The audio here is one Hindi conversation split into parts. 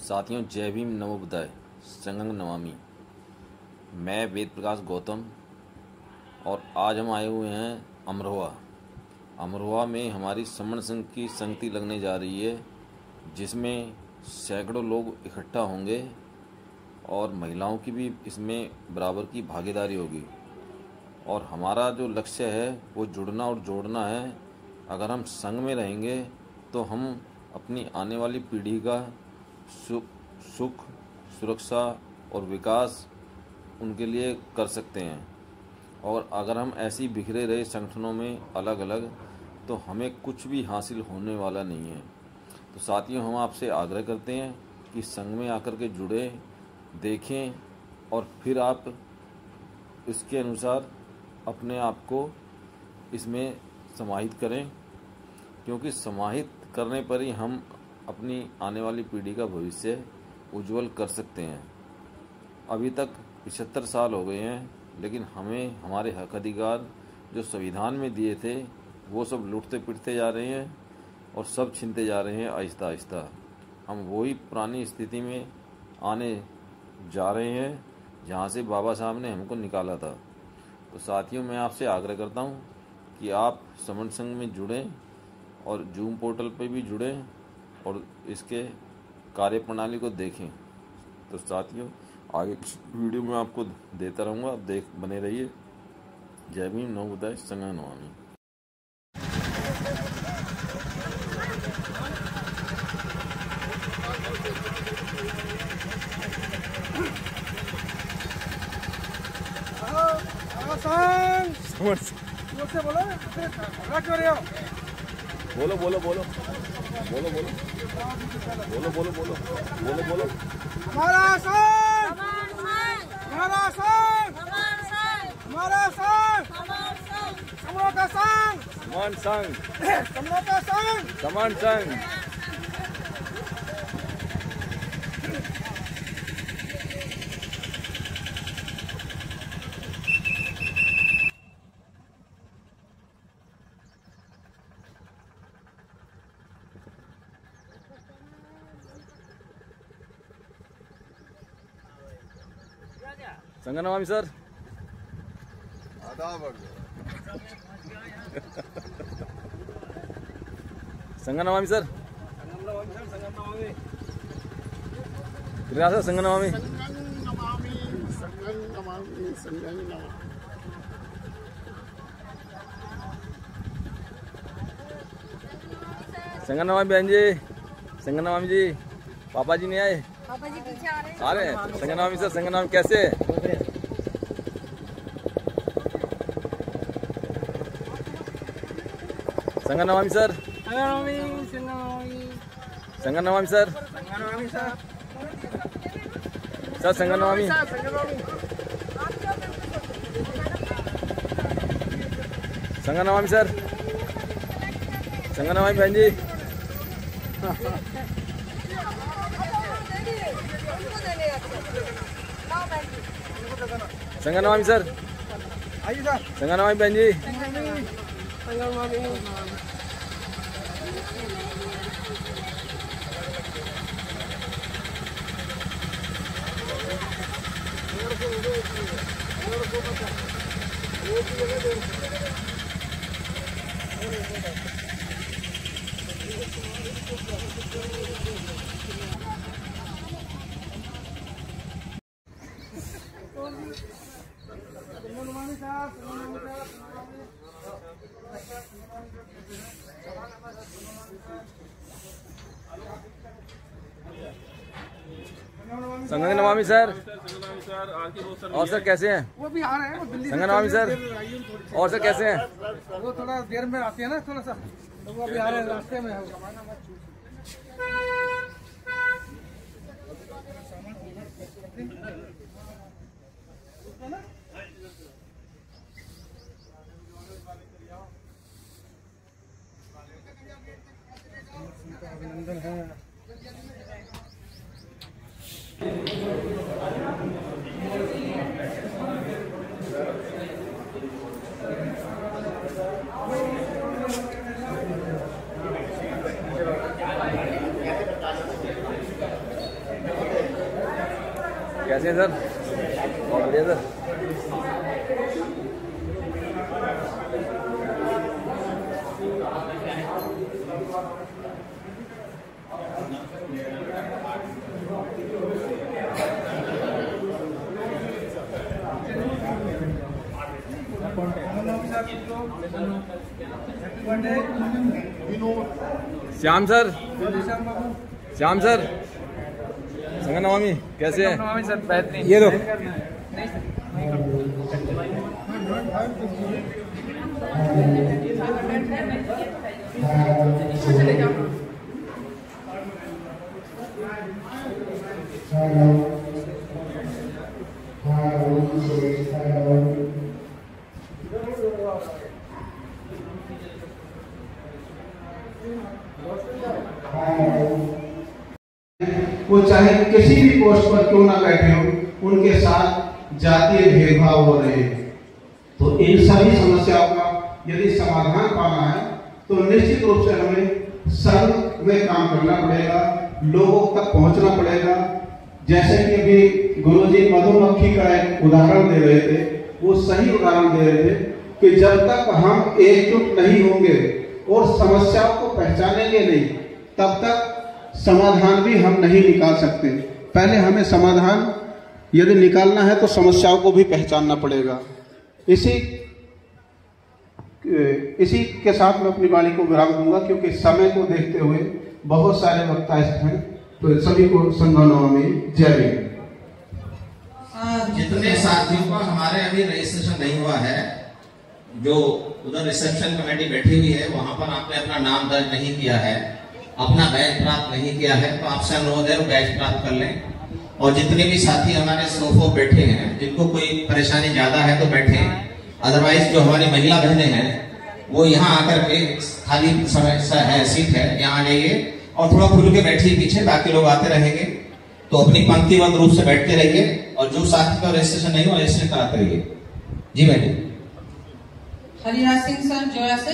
साथियों, जय भीम, नमो बुद्धाय, संगम नमामि। मैं वेद प्रकाश गौतम और आज हम आए हुए हैं अमरोहा। अमरोहा में हमारी समण संघ की संगति लगने जा रही है, जिसमें सैकड़ों लोग इकट्ठा होंगे और महिलाओं की भी इसमें बराबर की भागीदारी होगी। और हमारा जो लक्ष्य है वो जुड़ना और जोड़ना है। अगर हम संघ में रहेंगे तो हम अपनी आने वाली पीढ़ी का सुख, सुरक्षा और विकास उनके लिए कर सकते हैं। और अगर हम ऐसी बिखरे रहे संगठनों में अलग अलग, तो हमें कुछ भी हासिल होने वाला नहीं है। तो साथियों, हम आपसे आग्रह करते हैं कि संघ में आकर के जुड़े, देखें और फिर आप इसके अनुसार अपने आप को इसमें समाहित करें, क्योंकि समाहित करने पर ही हम अपनी आने वाली पीढ़ी का भविष्य उज्जवल कर सकते हैं। अभी तक 75 साल हो गए हैं, लेकिन हमें हमारे हक अधिकार जो संविधान में दिए थे वो सब लूटते पिटते जा रहे हैं और सब छीनते जा रहे हैं आहिस्ता आहिस्ता। हम वही पुरानी स्थिति में आने जा रहे हैं जहाँ से बाबा साहब ने हमको निकाला था। तो साथियों, मैं आपसे आग्रह करता हूँ कि आप समण संघ में जुड़ें और जूम पोर्टल पे भी जुड़ें और इसके कार्यप्रणाली को देखें। तो साथियों, आगे वीडियो में आपको देता रहूँगा, आप बने रहिए। जय भीम, नमो बुद्धाय, संगम नमामि। बोलो बोलो बोलो बोलो बोलो बोलो बोलो बोलो बोलो बोलो। हमारा संघ, हमारा संघ, हमारा संघ, समरों का संघ, समान संघ, समरों का संघ, समान संघ। संगम नमामि सर। संगम नमामि सर। सर संगम नमामि। संगम नमामि बहन जी, संगम नमामि जी। पापा जी नहीं आए? पापा जी पीछे आ रहे हैं। आ रहे हैं। संगम नमामि सर, संगम नमामि कैसे? संगम नमामि सर। संगम नमामि सर। सर संगम नमामि। संगम नमामि सर। संगम नमामि बहन जी। संगम नमामि सर। आइए सर। संगम नमामि बहन जी। संगम नमामि सर। और सर कैसे हैं? वो भी आ रहे हैं, वो दिल्ली संगम नमामि सर। और सर कैसे हैं? वो थोड़ा देर में आती है ना, थोड़ा सा, तो वो अभी आ रहे हैं, रास्ते में है। अभिनंदन है। कैसे हैं सर? बहुत बढ़िया sir. Shyam sir, Shyam sir, Sangam Navami कैसे है? नवमी सर बेहतरीन। ये दो। वो चाहे किसी भी पोस्ट पर क्यों ना बैठे हो, उनके साथ जातीय भेदभाव हो रहे हैं। तो इन सभी समस्याओं का यदि समाधान पाना है तो निश्चित रूप से हमें संघ में काम करना पड़ेगा, लोगों तक पहुंचना पड़ेगा। जैसे कि अभी गुरुजी मधुमक्खी का एक उदाहरण दे रहे थे, वो सही उदाहरण दे रहे थे कि जब तक हम एकजुट नहीं होंगे और समस्याओं को पहचानेंगे नहीं, तब तक समाधान भी हम नहीं निकाल सकते। पहले हमें समाधान यदि निकालना है तो समस्याओं को भी पहचानना पड़ेगा। इसी के साथ मैं अपनी वाणी को विराम दूंगा, क्योंकि समय को देखते हुए बहुत सारे वक्ता हैं। तो सभी को संगम नवमी जय भीम। जितने साथियों का हमारे अभी रजिस्ट्रेशन नहीं हुआ है, जो उधर रिसेप्शन कमेटी बैठी हुई है, वहां पर आपने अपना नाम दर्ज नहीं किया है, अपना बैच प्राप्त नहीं किया है, तो आपसे अनुरोध है बैच प्राप्त कर लें। और जितने भी साथी हमारे सोफों बैठे हैं, जिनको कोई परेशानी ज्यादा है तो बैठे, अदरवाइज जो हमारी महिला बहनें हैं वो यहाँ आकर के खाली है सीट है, यहाँ आ जाइए और थोड़ा खुल के बैठिए पीछे, बाकी लोग आते रहेंगे। तो अपनी पंक्तिबद्ध रूप से बैठते रहिए और जो साथी का रजिस्ट्रेशन नहीं हुआ रजिस्ट्रेशन कराते रहिए। जी मैडम। हरिराज सिंह सर जोया से।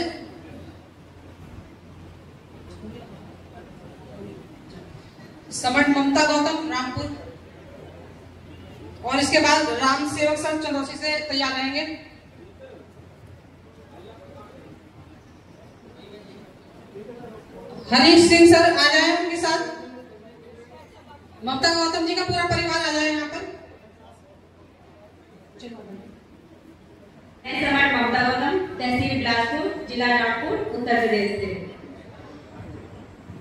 समर ममता गौतम रामपुर। और इसके बाद राम सेवक सर चंदौसी से तैयार रहेंगे। हरीश सिंह सर आ जाए उनके साथ। ममता गौतम जी का पूरा परिवार आ जाए यहाँ पर। मैं ममता गौतम, तहसील बिलासपुर, जिला नागपुर, उत्तर प्रदेश से।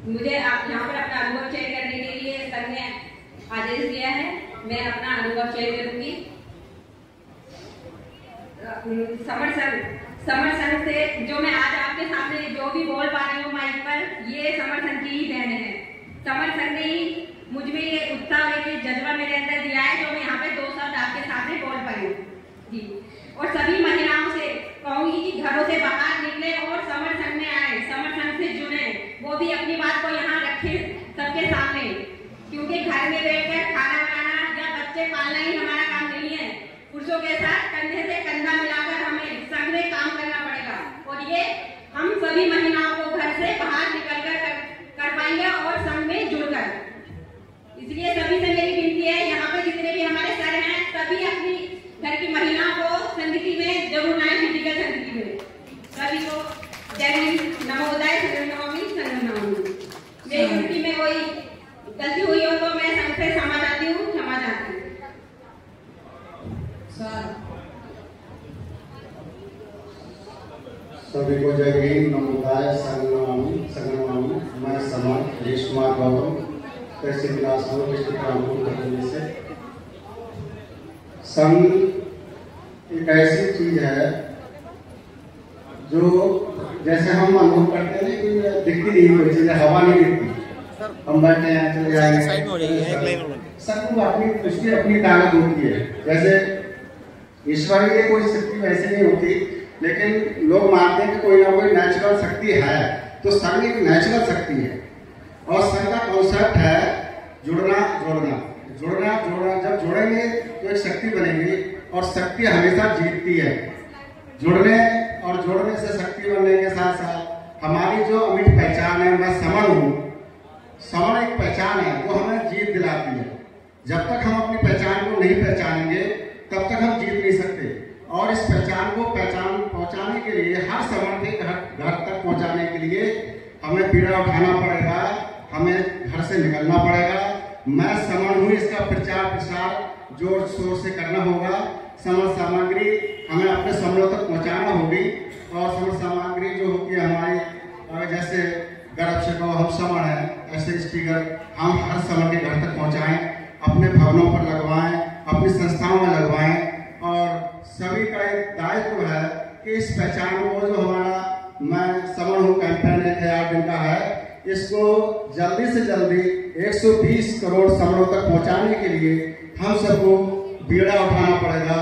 मुझे आप यहाँ पर अपना अनुभव शेयर करने के लिए संघ ने आदेश दिया है। मैं अपना अनुभव शेयर करूंगी। समर संघ से जो मैं आज आपके सामने जो भी बोल पा रही हूँ माइक पर, ये समर संघ की ही देन है। समर संघ ने ही मुझ में ये उत्साह, ये जज्बा मेरे अंदर दिया है, जो मैं यहाँ पे 2 शब्द आपके सामने बोल पाई हूँ जी। और सभी महिलाओं से कहूंगी कि घरों से बाहर निकले और समर संघ में आए, समर संघ से जुड़े, वो भी अपनी बात को यहाँ रखे सबके सामने, क्योंकि घर में बैठकर खाना बनाना या बच्चे पालना ही हमारा काम नहीं है। पुरुषों के साथ कंधे से कंधा मिलाकर हमें संघ में काम करना पड़ेगा, और ये हम सभी महिलाओं को घर से बाहर निकलकर कर पाएंगे और संघ में जुड़कर। इसलिए सभी से मेरी विनती है, यहाँ पे जितने भी हमारे सर हैं, सभी अपनी घर की महिलाओं को संगति में जरूर आए, फिजिकल संगति में। सभी को जय हिंद, नमोदय, नवमी, संगम नवमी। मेरी ड्यूटी में कोई गलती हुई हो तो मैं संघ से क्षमा चाहती हूँ, क्षमा चाहती हूँ। सभी को जय भीम, नमोदय, संगम नवमी। मैं समान हरीश कुमार गौतम, तहसील बिलासपुर, डिस्ट्रिक्ट रामपुर, उत्तर प्रदेश से। संघ एक ऐसी चीज है जो जैसे हम अनुभव करते हैं कि दिखती नहीं कोई चीज, हवा नहीं दिखती। हम बैठे हैं, चले जाएंगे, सबको उसकी अपनी ताकत होती है। जैसे ईश्वरीय कोई शक्ति वैसे नहीं होती, लेकिन लोग मानते हैं कि कोई ना कोई नेचुरल शक्ति है। तो संघ एक नेचुरल शक्ति है, और संघ का कॉन्सेप्ट है जुड़ना जोड़ना, जुड़ना जोड़ना। जब जुड़ेंगे तो एक शक्ति बनेगी, और शक्ति हमेशा जीतती है। जुड़ने और जोड़ने से शक्ति बनने के साथ साथ हमारी जो अमिट पहचान है, मैं समण हूँ, समण एक पहचान है, वो हमें जीत दिलाती है। जब तक हम अपनी पहचान को नहीं पहचानेंगे तब तक हम जीत नहीं सकते। और इस पहचान को पहुंचाने के लिए हर समण के घर तक पहुंचाने के लिए हमें पीड़ा उठाना पड़ेगा, हमें घर से निकलना पड़ेगा। मैं समण हूँ, इसका प्रचार प्रसार जोर शोर से करना होगा। समण सामग्री हमें अपने समणों तक पहुंचाना होगी। और समण सामग्री जो होगी हमारी, जैसे गर्भ से कहो हम समण है, ऐसे स्टिकर हम हर समण के घर तक पहुंचाएं, अपने भवनों पर लगवाएं, अपनी संस्थाओं में लगवाएं। और सभी का एक दायित्व है कि इस पहचान को जो हमारा मैं समण हूँ कैंपेन 8 दिन का है, इसको जल्दी से जल्दी 120 करोड़ समणों तक पहुंचाने के लिए हम सबको बीड़ा उठाना पड़ेगा,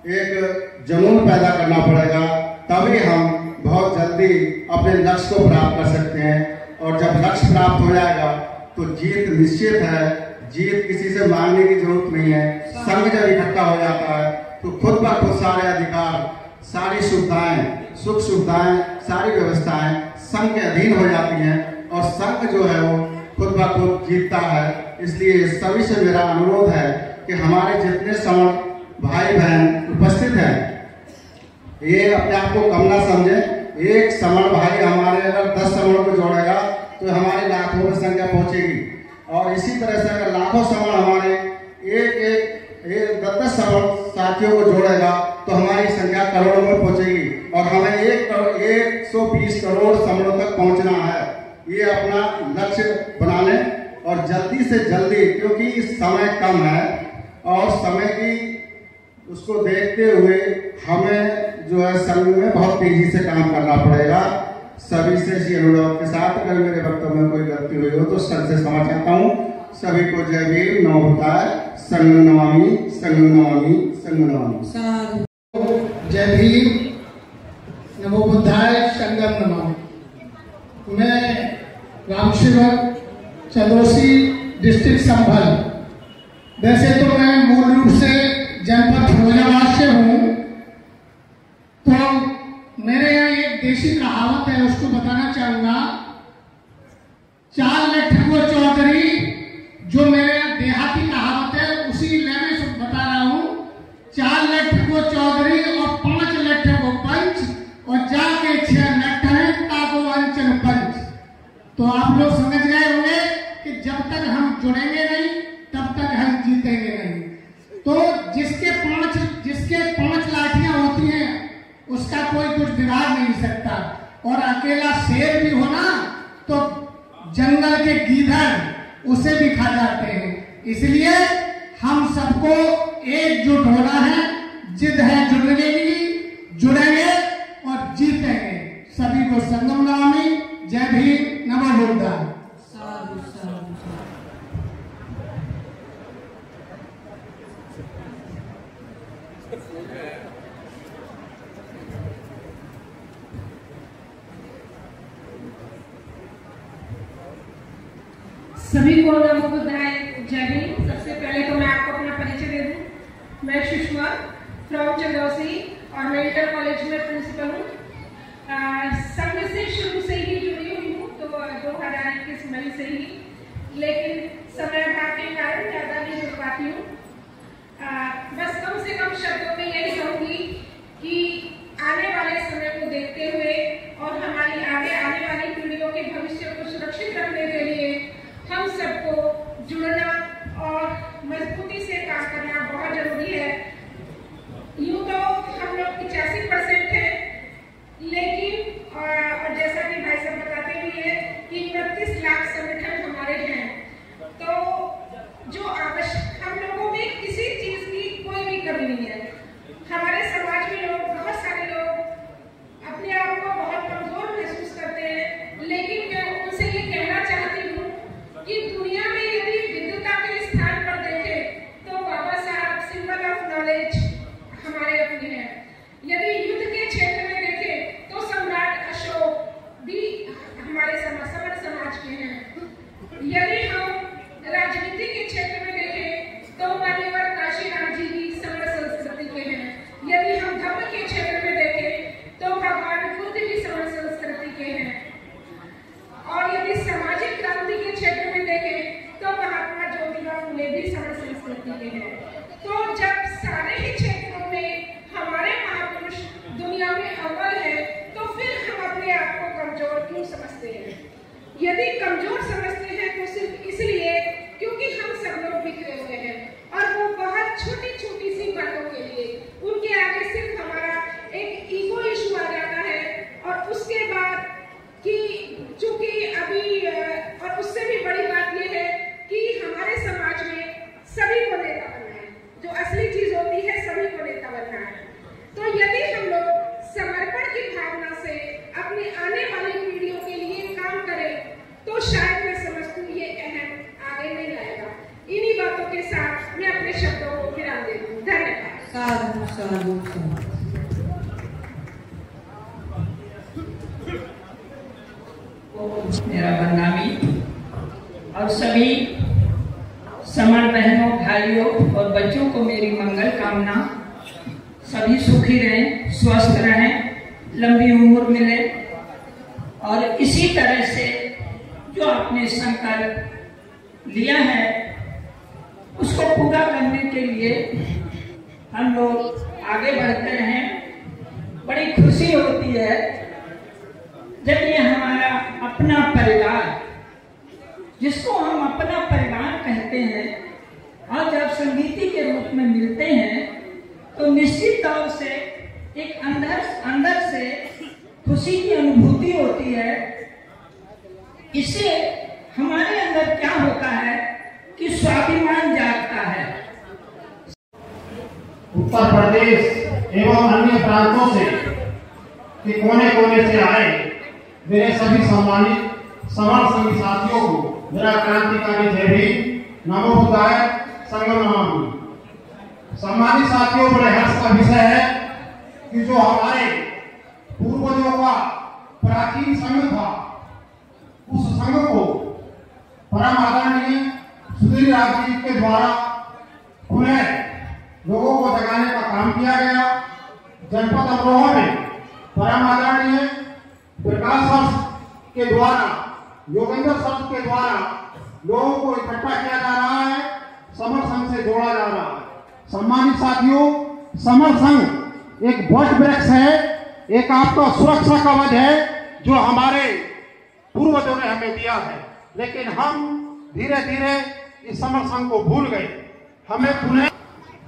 एक जुनून पैदा करना पड़ेगा, तभी हम बहुत जल्दी अपने लक्ष्य को प्राप्त कर सकते हैं। और जब लक्ष्य प्राप्त हो जाएगा तो जीत निश्चित है। जीत किसी से मांगने की जरूरत नहीं है। संघ जब इकट्ठा हो जाता है तो खुद ब खुद सारे अधिकार, सारी सुविधाएं, सुख सुविधाएं, सारी व्यवस्थाएं संघ के अधीन हो जाती हैं और संघ जो है वो खुद ब खुद जीतता है। इसलिए सभी से मेरा अनुरोध है कि हमारे जितने समण भाई बहन उपस्थित हैं, ये अपने आप को कम ना समझे। एक समण भाई हमारे अगर 10 समण को जोड़ेगा तो हमारी लाखों में संख्या पहुंचेगी। और इसी तरह से अगर लाखों समण हमारे एक 10 समण साथियों को जोड़ेगा तो हमारी संख्या करोड़ों में पहुंचेगी। और हमें 120 करोड़ समणों तक पहुंचना है। ये अपना लक्ष्य बना लें और जल्दी से जल्दी, क्योंकि समय कम है और समय की उसको देखते हुए हमें जो है संघ में बहुत तेजी से काम करना पड़ेगा। सभी से इसी अनुरोध के साथ अगर मेरे वक्तव्य में कोई गलती हुई हो तो सर से क्षमा चाहता हूँ। सभी को जय भीम, नमो बुद्धाय, संघ नमामि, संघ नमामि, संघ नमामि। जय भीम, नमो बुद्धाय, संगम नमामि। मैं रामसेवक चंदोसी, डिस्ट्रिक्ट संभल। वैसे तो मैं मूल रूप से जनपद फिरोजाबाद से हूँ, तो मेरे यहाँ एक देशी कहावत है, उसको बताना चाहूंगा। 4 लठ को चौधरी, जो मेरे यहाँ देहाती कहावत है उसी मैं बता रहा हूँ। 4 लठ को चौधरी और 5 लठ को पंच, और जाके 6 लठ है ताको अंचल पंच। तो आप लोग समझ गए होंगे कि जब तक हम जुड़ेंगे नहीं तब तक हम जीतेंगे नहीं। तो जिसके 5 लाठियां होती हैं उसका कोई कुछ बिगाड़ नहीं सकता। और अकेला शेर भी हो ना तो जंगल के गीदड़ उसे भी खा जाते हैं। इसलिए हम सबको एकजुट होना है, जिद है जुड़ने की, जुड़ेंगे और जीतेंगे। सभी को संगम नमामि। जय भीम, नमो बुद्धाय। सभी को नमो बुद्धाय, जय भीम। सबसे पहले तो मैं आपको अपना परिचय दे दूं। मैं सुषमा फ्रॉम चंदौसी और मैं इंटर कॉलेज में प्रिंसिपल हूँ। संघ से शुरू से ही जुड़ी हुई हूँ, तो 2021 मई से ही, लेकिन समय अभाव के कारण ज़्यादा नहीं जुड़ पाती हूँ। बस कम से कम शब्दों में यही कहूँगी कि आने वाले समय को देखते हुए और हमारी आगे आने वाली पीढ़ियों के भविष्य को सुरक्षित रखने के लिए हम सबको जुड़ना और मजबूती से काम करना बहुत जरूरी है। यूँ तो हम लोग 85% हैं, लेकिन और जैसा कि भाई साहब बताते भी है कि 29 लाख संगठन हमारे हैं। तो जो आवश्यक, हम लोगों में किसी चीज की कोई भी कमी नहीं है। हमारे समाज में लोग, बहुत सारे लोग अपने आप को बहुत कमजोर महसूस करते हैं, लेकिन मैं उनसे ये कहना चाहती हूँ कि दुनिया में यदि विद्वता के स्थान पर देखें तो बाबा साहब सिंबल ऑफ नॉलेज हमारे अपने हैं। यदि युद्ध के क्षेत्र में देखें तो सम्राट अशोक भी हमारे समर समाज के हैं। यदि हम राजनीति के क्षेत्र में देखें तो मान्यवर काशीराम जी भी समर संस्कृति के हैं। यदि हम धर्म के क्षेत्र में देखें तो भगवान बुद्ध भी समर संस्कृति के हैं। और यदि सामाजिक क्रांति के क्षेत्र में देखें तो महात्मा ज्योतिबा फुले भी समर संस्कृति होती है। तो जब सारे ही क्षेत्रों में हमारे महापुरुष दुनिया में अव्वल है, तो फिर हम अपने आप को कमजोर क्यों समझते हैं? यदि कमजोर समझते हैं तो सिर्फ इसलिए क्योंकि हम सब लोग बिखरे हुए हैं और वो बहुत छोटी छोटी सी बातों के लिए उनके आगे सिर्फ हमारा एक ईगो इशू आ जाता है। और उसके बाद कि चूंकि अभी और उससे भी बड़ी बात ये है कि हमारे समाज में सभी को नेता बनना है, जो असली चीज होती है सभी को नेता बनना है। तो यदि हम लोग समर्पण की भावना से अपनी आने वाली पीढ़ियों के लिए काम करें तो शायद मैं समझती हूँ ये अहम आगे नहीं आएगा। इन्हीं बातों के साथ मैं अपने शब्दों को विराम देती हूँ। धन्यवाद। साधु साधु साधु। मेरा बदनामी और सभी समर बहनों, भाइयों और बच्चों को मेरी मंगल कामना। सभी सुखी रहें, स्वस्थ रहें, लंबी उम्र मिले और इसी तरह से जो आपने संकल्प लिया है उसको पूरा करने के लिए हम लोग आगे बढ़ते रहें। बड़ी खुशी होती है जब ये हमारा अपना परिवार, जिसको हम अपना परिवार कहते हैं, और जब संगीति के रूप में मिलते हैं तो निश्चित तौर से एक अंदर से खुशी की अनुभूति होती है। इससे हमारे अंदर क्या होता है कि स्वाभिमान जागता है। उत्तर प्रदेश एवं अन्य प्रांतों से के कोने कोने से आए मेरे सभी सम्मानित समर संघी साथियों को मेरा क्रांतिकारी जय भीम, नमो बुद्धाय, संगम नमामि। सम्मानित साथियों, बड़े हर्ष का विषय है कि जो हमारे पूर्वजों का प्राचीन संघ था, उस संघ को परम आदरणीय सुधीर राज जी के द्वारा पुनः लोगों को जगाने का काम किया गया। जनपद अमरोहा में परम आदरणीय प्रकाश सर के द्वारा, योगेंद्र सर के द्वारा लोगों को इकट्ठा किया जा रहा है, समर संघ से जोड़ा जा रहा है। सम्मानित साथियों, समर संघ एक वट वृक्ष है, एक आपका सुरक्षा कवच है जो हमारे पूर्वजों ने हमें दिया है। लेकिन हम धीरे धीरे इस समर संघ को भूल गए। हमें पुनः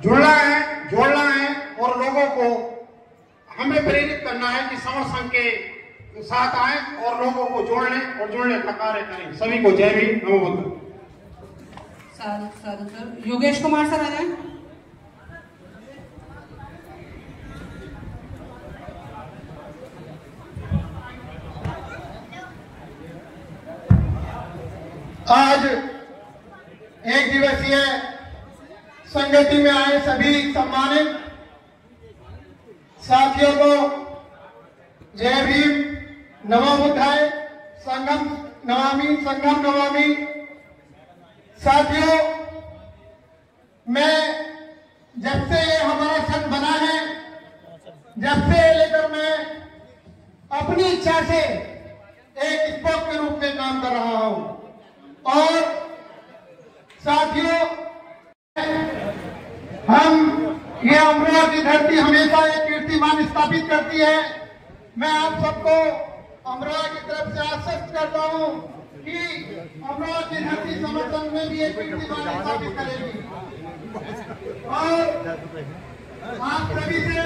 जोड़ना है और लोगों को हमें प्रेरित करना है कि समर संघ के साथ आए और लोगों को जोड़ने का कार्य करें। सभी को जय भीम, नमो बुद्ध। साधु साधु सर। योगेश कुमार सर आ जाए। आज एक दिवसीय संगति में आए सभी सम्मानित साथियों को जय भीम, नमो बुद्धाय, संगम नमामि। साथियों, मैं जब से हमारा संघ बना है, जब से लेकर मैं अपनी इच्छा से एक स्पोक के रूप में काम कर रहा हूं। और साथियों, हम ये अमरोहा की धरती हमेशा एक कीर्तिमान स्थापित करती है। मैं आप सबको अमरोहा की तरफ से आश्वस्त करता हूं कि अमरोहा की धरती समर संघ में भी एक कीर्तिमान स्थापित करेगी। और आप सभी से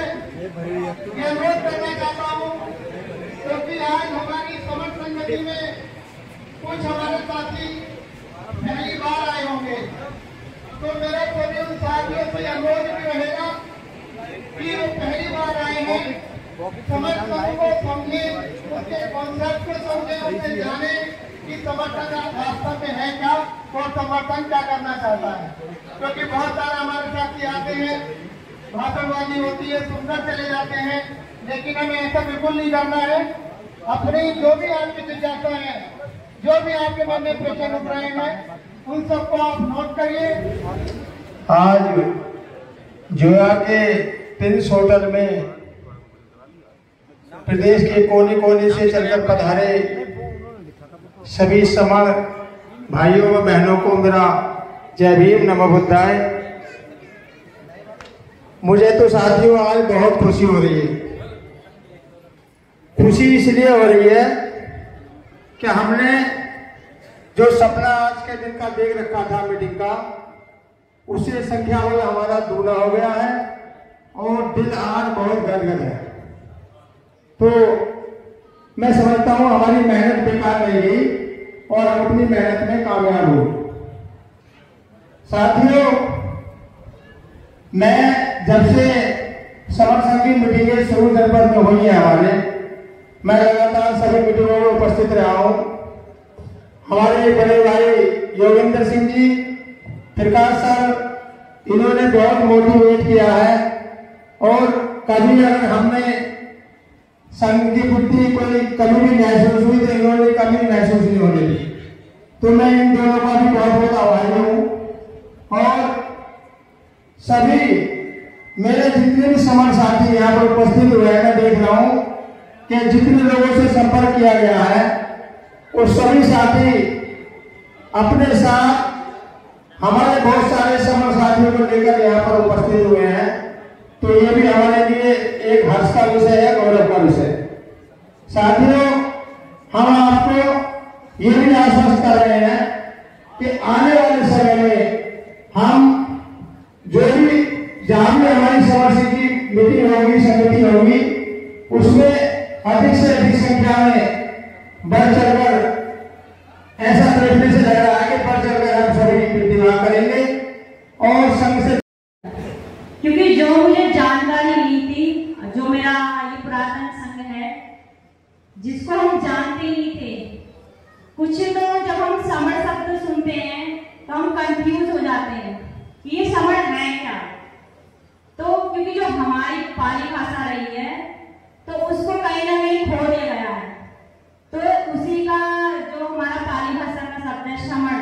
ये अनुरोध करना चाहता हूं क्योंकि आज हमारी समर संगति में कुछ हमारे साथी पहली बार आए होंगे, तो मेरा सभी उन साथियों से अनुरोध भी रहेगा कि वो पहली बार आए हैं, समर संघ को समझे, उसके कॉन्सेप्ट को समझे, उससे जाने कि समर्थन वास्तव में है क्या और समर्थन क्या करना चाहता है। क्योंकि बहुत सारे हमारे साथी आते हैं, भाषणबाजी होती है, सुनकर चले जाते हैं, लेकिन हमें ऐसा बिल्कुल नहीं करना है। अपनी जो भी आपकी जिज्ञासा है, जो भी आपके मन में प्रश्न उठ रहे हैं, उन सबको आप नोट करिए। आज जोया के प्रिंस होटल में प्रदेश के कोने कोने से चलकर पधारे सभी समर भाइयों व बहनों को मेरा जय भीम, नमो बुद्धाय, मुझे तो साथियों आज बहुत खुशी हो रही है। खुशी इसलिए हो रही है कि हमने जो सपना आज के दिन का देख रखा था मीटिंग का, उससे संख्या में हमारा दूना हो गया है और दिल आज बहुत गदगद है। तो मैं समझता हूं हमारी मेहनत बेकार नहीं गई और हम अपनी मेहनत में कामयाब हुए। साथियों, मैं जब से समर संघ की मीटिंगें शुरू जनपद में हुई है हमारे, मैं लगातार सभी मीटिंगों में उपस्थित रहा हूं। हमारे बड़े भाई योगेंद्र सिंह जी, प्रकाश सर, इन्होंने बहुत मोटिवेट किया है और कभी अगर हमने संघ की प्रति कोई कमी भी महसूस हुई तो इन्होंने कभी महसूस नहीं होने दी। तो मैं इन दोनों का भी बहुत बहुत आभारी हूँ। और सभी मेरे जितने भी समर साथी यहाँ पर उपस्थित हुए हैं, मैं देख रहा हूँ कि जितने लोगों से संपर्क किया गया है वो सभी साथी अपने साथ हमारे बहुत सारे समर साथियों को लेकर यहाँ पर उपस्थित हुए हैं। तो ये भी हमारे लिए एक हर्ष का विषय है, गौरव का विषय। साथियों, हम आपको ये भी आश्वस्त कर रहे हैं कि आने वाले समय में हम जो भी जहां भी हमारी समर संघ की मीटिंग होगी, समिति होगी, उसमें अधिक से अधिक संख्या में बढ़ चढ़कर, ऐसा देखने से लग रहा है कि बढ़ चढ़कर हम सभी प्रतिभा करेंगे और संघ से, क्योंकि जो मुझे जानकारी ली थी, जो मेरा ये पुरातन संघ है जिसको हम जानते नहीं थे, कुछ तो जब हम समर शब्द सुनते हैं तो हम कंफ्यूज हो जाते हैं कि ये समर है क्या। तो क्योंकि जो हमारी पाली भाषा रही है तो उसको कहीं ना कहीं खो दिया गया है। तो उसी का जो हमारा पाली भाषा का शब्द है समर,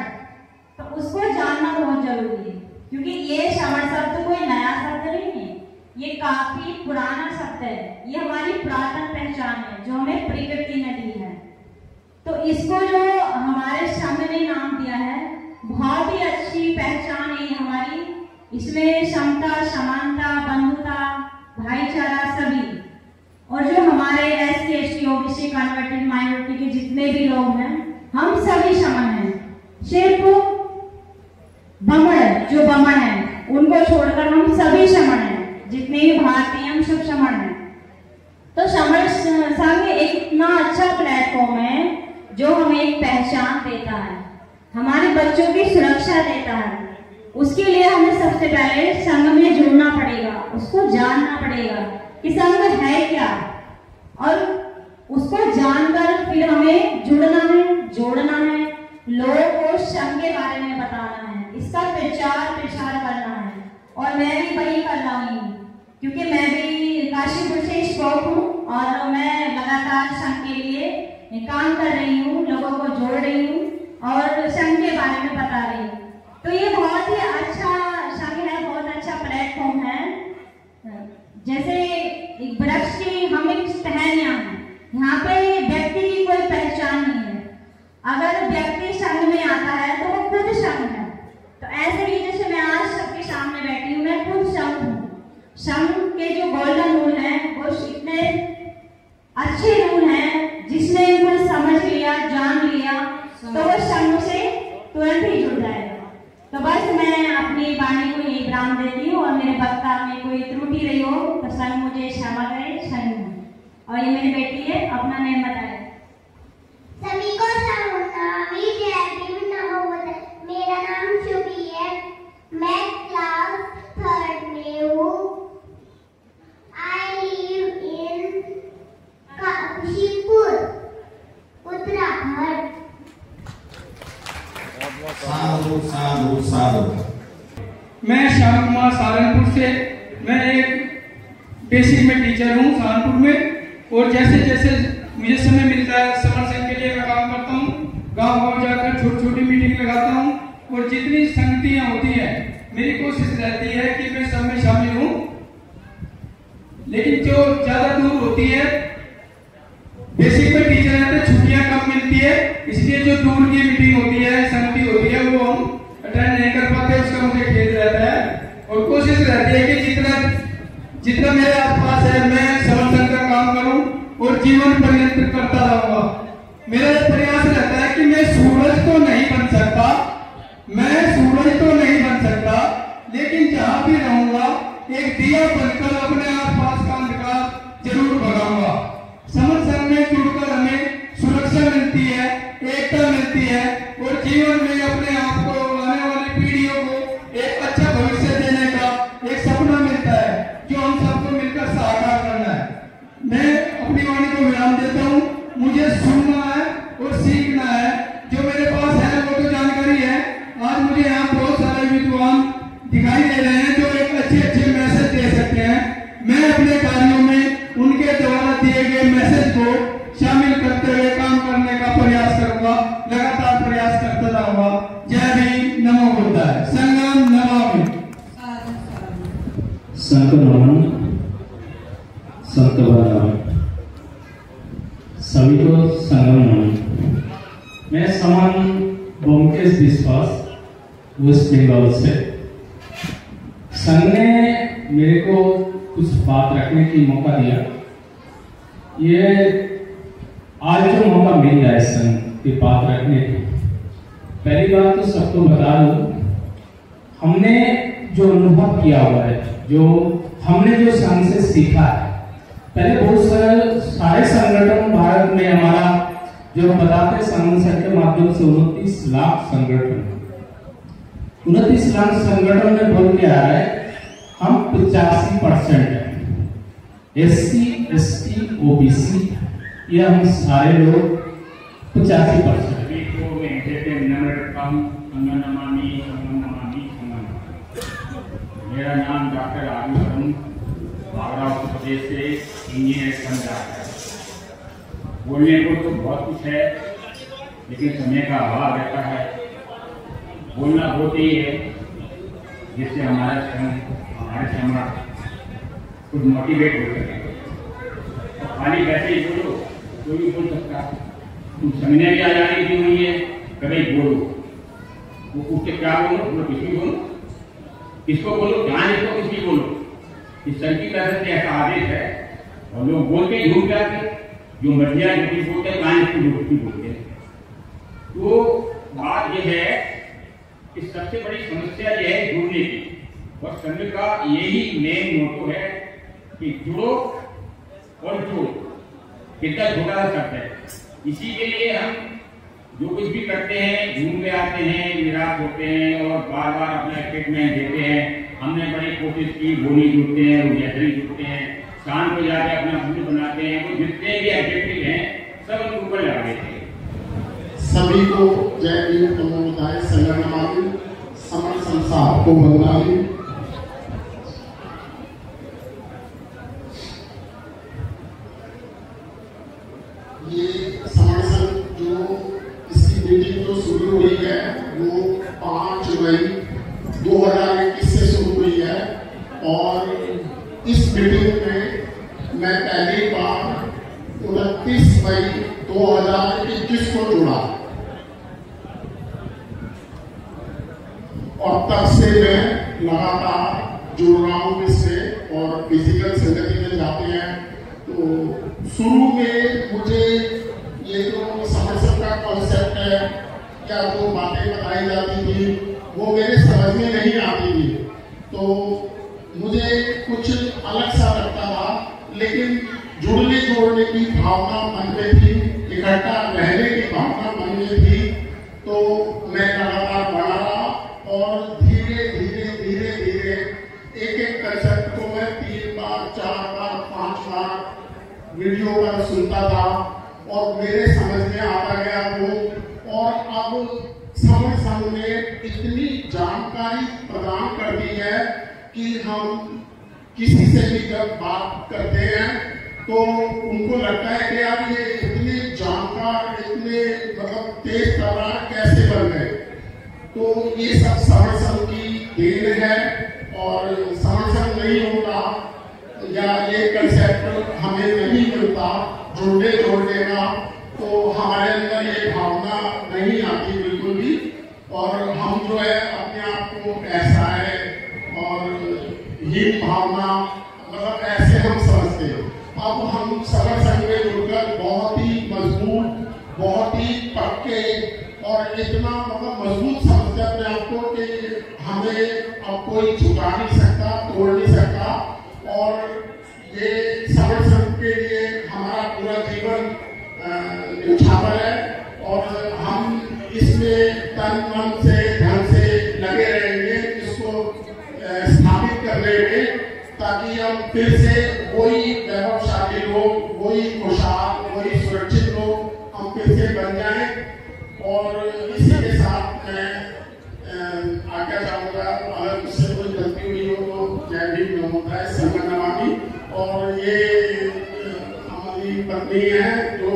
तो उसको जानना बहुत जरूरी है, क्योंकि ये समर शब्द कोई नया शब्द नहीं है, ये काफी पुराना शब्द है। ये हमारी पुरातन पहचान है जो हमें प्रकृति ने दी है। तो इसको जो हमारे संघ ने नाम दिया है, बहुत ही अच्छी पहचान है ये हमारी। इसमें समता, समानता, बंधुता, भाईचारा सभी, और जो हमारे SC, ST, OBC, converted minority के जितने भी लोग हैं, हम सभी समान हैं। सिर्फ बमण, जो बमण है उनको छोड़कर हम सभी समान हैं। जितने भी भारतीय हम सब समान हैं। तो समर संघ एक इतना अच्छा प्लेटफॉर्म है जो हमें एक पहचान देता है, हमारे बच्चों की सुरक्षा देता है। उसके लिए हमें सबसे पहले संघ में जुड़ना पड़ेगा, उसको जानना पड़ेगा कि संघ है क्या, और उसको जानकर फिर हमें जुड़ना है, जोड़ना है, लोगों को संघ के बारे में बताना है, इसका प्रचार प्रसार करना है। और मैं भी वही कर रहा हूँ, क्योंकि मैं भी काशीपुर से स्टॉप हूँ और मैं लगातार संघ के लिए काम कर रही हूँ, लोगों को जोड़ रही हूँ और संघ के बारे में बता रही हूँ। तो ये बहुत ही अच्छा संघ है, बहुत अच्छा प्लेटफॉर्म है। जैसे एक वृक्ष की हम एक टहनियां हैं, यहाँ पे व्यक्ति की कोई पहचान नहीं है। अगर व्यक्ति संघ में आता है तो वो खुद संघ है। तो ऐसे ही जैसे मैं आज सबके सामने बैठी हूँ, मैं खुद संघ हूँ। संघ के जो गोल्डन रूल हैं वो इतने अच्छे रूल हैं, जिसने इनको समझ लिया, जान लिया, तो वो संघ से तुरंत ही जुड़ जाएगा। तो बस मैं अपनी वाणी को यही विराम देती हूँ, और मेरे वक्ता में कोई त्रुटि रही हो तो संघ मुझे क्षमा करे, संघ। और ये मेरी बेटी है, अपना नाम बताए। सभी को नमामि जय भीम नमो बुद्धाय। मेरा नाम शुभी है, मैं क्लास 3rd में हूँ। I live in Kashipur, Uttarakhand. साधु साधु साधु। मैं श्याम कुमार सहारनपुर से, मैं एक बेसिक में टीचर हूँ सहारनपुर में। और जैसे जैसे मुझे समय मिलता है समर संघ के लिए मैं काम करता हूँ, गांव-गांव जाकर छोटी छोटी मीटिंग लगाता हूँ। और जितनी संगतियाँ होती हैं, मेरी कोशिश रहती है कि मैं सब में शामिल हूँ। लेकिन जो ज्यादा दूर होती है, बेसिक में टीचर है तो छुट्टियां कम मिलती है, इसलिए जो दूर की मीटिंग होती है, संगति होती है, वो हम अटेंड नहीं कर पाते। उसका मुझे खेद रहता है और कोशिश रहती है कि जितना जितना मेरे आसपास है मैं समर संघ का काम करूं और जीवन पर्यंत करता रहूंगा। मेरा प्रयास रहता है कि मैं सूरज तो नहीं बन सकता, लेकिन जहां भी रहूंगा एक दिया बनकर अपने आसपास का अंधकार जरूर भगाऊंगा। समर संघ में जुड़कर हमें सुरक्षा मिलती है, एकता मिलती है और जीवन में अपने आप को, आने वाली पीढ़ियों को एक अच्छा भविष्य देने का एक सपना मिलता है जो हम सबको मिलकर साकार करना है। मैं अपनी वाणी को विराम देता हूँ। मुझे सुनना है और सीखना है, जो मेरे पास है वो तो जानकारी है। आज मुझे यहाँ बहुत सारे विद्वान दिखाई दे रहे हैं जो एक अच्छे मैसेज दे सकते हैं। मैं अपने कार्यों में उनके द्वारा दिए गए मैसेज को शामिल करते हुए काम करने का प्रयास करूंगा, लगातार प्रयास करता रहूंगा। जय भीम, नमो बुद्धाय, संगम नमामि। संत नमन, संत वंदन, सभी को संगम नमन। मैं समान बोमकेश विश्वास वेस्ट बंगाल से। संघ ने मेरे को कुछ बात रखने की मौका दिया। ये आज जो मौका मिल रहा है संघ की बात रखने की, पहली बात तो सबको बता दूं, हमने जो अनुभव किया हुआ है, जो हमने जो संघ से सीखा है। पहले बहुत सारे संगठन भारत में हमारा जो बताते संघ के माध्यम से 29 लाख संगठन, 29 लाख संगठन में बोल के आ रहा है हम 85% है। SC, ST, OBC ये हम सारे लोग 85%। मेरा नाम डॉक्टर आदित्य बागरा उत्तर प्रदेश से इंजीनियर बन रहा है। बोलने को तो बहुत कुछ है लेकिन समय का अभाव रहता है। बोलना बहुत ही है जिससे हमारे समाज कुछ मोटिवेट हो सके। तो खाली वैसे ही बोलो, कोई भी बोल सकता है। तुम समझने की आजादी दी हुई है, कभी बोलो। वो पूछते क्या बोलो, बोलो किसी बोलो, किसको बोलो, जहाँ जिसको किसी बोलो। इस संघ की तरफ से ऐसा आदेश है और लोग बोल के झूठ जाते, जो मर्जिया झूठी बोलते हैं, कहाँ इसको झूठी बोलते हैं। तो बात यह है कि सबसे बड़ी समस्या यह है जुड़ने की, और संघ का यही मेन मोटो है कि जुड़ो और जोड़ो। कितना छोटा सा शब्द है। इसी के लिए हम जो कुछ भी करते हैं, झूम के आते हैं, निराश होते हैं और बार बार अपना स्टेटमेंट देते हैं। हमने बड़ी कोशिश की, गोली जुड़ते हैं, उजैसरी जुड़ते हैं, शाम को जाकर अपना बूथ बनाते हैं। वो जितने भी ऑब्जेक्टिव हैं सब उनके ऊपर लगा देते हैं। सभी को जय भीम, नमो बुद्धाय, संगम नमामि, समर संसार को वंदनामि। ये समर संघ जो इसकी मीटिंग जो शुरू हुई है वो 5 जुलाई 2021 से शुरू हुई है और इस मीटिंग में मैं पहली बार 29 मई 2021 को जुड़ा और तब से मैं लगातार जुड़ रहा हूँ इससे। और फिजिकल संगति में जाते हैं तो शुरू में मुझे ये जो समर का कॉन्सेप्ट है या जो बातें बताई जाती थी वो मेरे समझ में नहीं आती थी, तो मुझे कुछ अलग सा लगता था। लेकिन जुड़ने जोड़ने की भावना मन में थी, इकट्ठा रहने की भावना मन में थी, तो मैं लगातार बढ़ा रहा और धीरे धीरे धीरे धीरे एक कंसेप्ट को मैं 3 बार 4 बार 5 बार वीडियो पर सुनता था और मेरे समझ में आता गया वो। और अब समर संघ ने इतनी जानकारी प्रदान कर दी है कि हम किसी से भी जब बात करते हैं तो उनको लगता है कि यार ये इतने जानकार, इतने मतलब तेज तर्रार कैसे बन गए। तो ये सब समर संघ की देन है और समर संघ नहीं होता या ये कंसेप्ट हमें नहीं मिलता जुड़ने जोड़ने का, तो हमारे अंदर ये भावना नहीं आती बिल्कुल भी। और हम जो है अपने आप को ऐसा है और ये भावना मतलब अब हम समर संघ में जुड़कर बहुत ही मजबूत, बहुत ही पक्के और इतना मतलब मजबूत समझते अपने आपको कि हमें अब कोई झुका नहीं सकता, तोड़ नहीं सकता। और ये समर संघ के लिए हमारा पूरा जीवन न्यौछावर है और हम इसमें तन मन से धन से लगे रहेंगे, इसको स्थापित करने में, ताकि हम फिर से वही वैभवशाली लोग, वही खुशहाल, वही सुरक्षित लोग हम फिर से बन जाएं। और इसी के साथ मैं आज्ञा चाहूँगा, अगर मुझसे कोई गलती हुई हो तो जय भीम, नमो बुद्धाय, संगम नमामि। और ये हमारी पत्नी है जो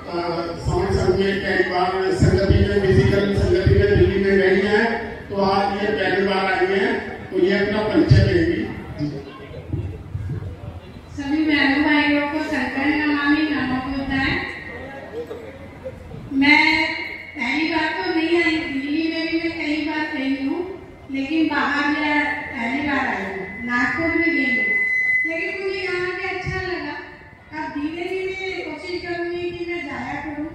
समर संघ में कई बार संगति में, फिजिकल संगति में दिल्ली में गई है, तो आज ये पहली बार आई है, तो ये अपना परिचय देगी। सभी बहनों भाइयों को संकल्प नमामि, नमो बुद्धाय। मैं पहली बार तो नहीं आई, दिल्ली में भी मैं कई बार गई हूँ, लेकिन बाहर मैं पहली बार आई हूँ, नागपुर में गई हूँ, लेकिन मुझे यहाँ पे अच्छा लगा। अब धीरे धीरे कोशिश करूंगी कि मैं जाया करूँ,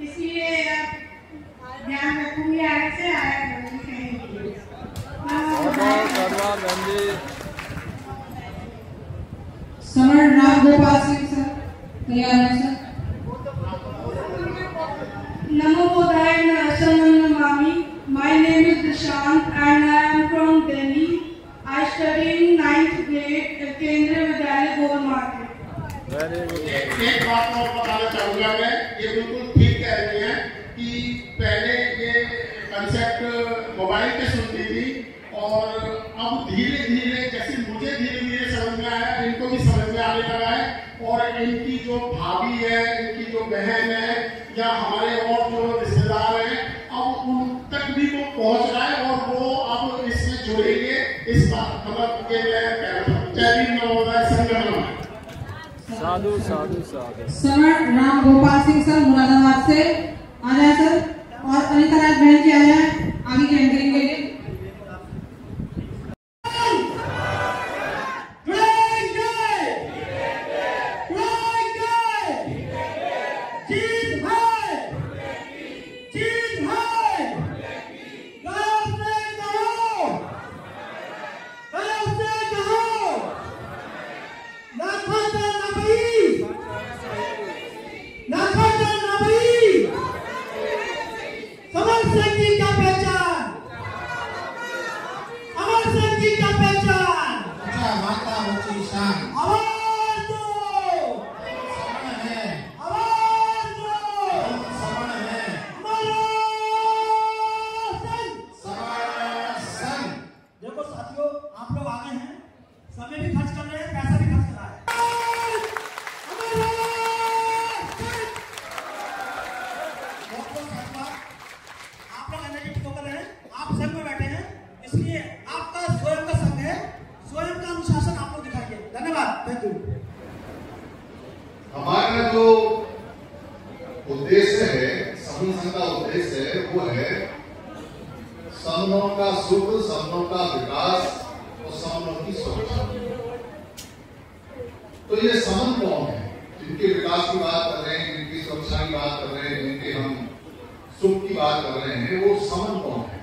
इसलिए ध्यान रखूंगी, आगे से आया करूंगी कहीं भी। समर राम गोपाल सिंह सर तैयार है sir. NaMo बुद्धाय, Sangam Namami. My name is Dishant and I am from Delhi. I study in 9th grade at केंद्रीय विद्यालय गोल मार्केट। एक बात और बताना चाहूँगा मैं, ये बिल्कुल ठीक कह रही हैं कि पहले ये कंसेप्ट मोबाइल पे सुनती थी और अब धीरे धीरे, जैसे मुझे धीरे धीरे समझ में आया, इनको भी समझ में आने लगा है। और इनकी जो भाभी है, इनकी जो बहन है, या हमारे और जो रिश्तेदार हैं, अब उन तक भी वो पहुंच रहा है और वो अब इसमें जुड़ेंगे। इस बात मतलब के मैं कह रहा हूँ, जय भीम, नमो बुद्धाय, संगम। साधु साधु साधु। समर राम गोपाल सिंह सर मुरादाबाद से आ जाए सर, और अनिता राज बहन जी आ जाए आगे के एंकरिंग के लिए। हमारा जो उद्देश्य है, समूह का उद्देश्य है, वो है समूहों का सुख, समूहों का विकास और समूहों की सुरक्षा। तो ये समूह कौन है? जिनके विकास की बात कर रहे हैं, जिनकी सुरक्षा की बात कर रहे हैं, जिनके हम सुख की बात कर रहे हैं, वो समूह कौन है?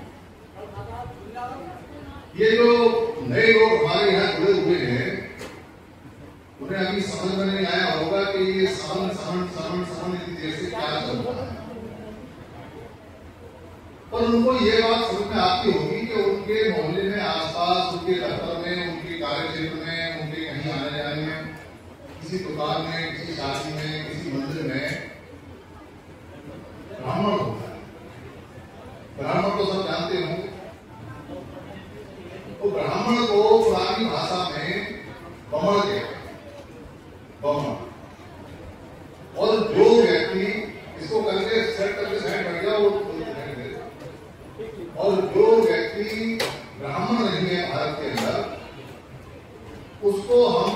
ये जो नए लोग हमारे यहाँ जुड़े हुए हैं, उन्हें अभी समझ में नहीं आया होगा कि ये समन जैसे क्या चल रहा है। पर उनको ये बात समझ में आती होगी कि उनके मोहल्ले में, आसपास, उनके दफ्तर में, उनके कार्य क्षेत्र में, उनके कहीं आने जाने में, किसी दुकान में, किसी शादी में, किसी मंदिर में ब्राह्मण होता है। ब्राह्मण तो सब जानते होंगे। तो ब्राह्मण को पुरानी भाषा में बमण कहते हैं, बमण। और जो व्यक्ति इसको करके सेट करके साइड बढ़ गया, वो और जो व्यक्ति ब्राह्मण नहीं है भारत के अंदर, उसको हम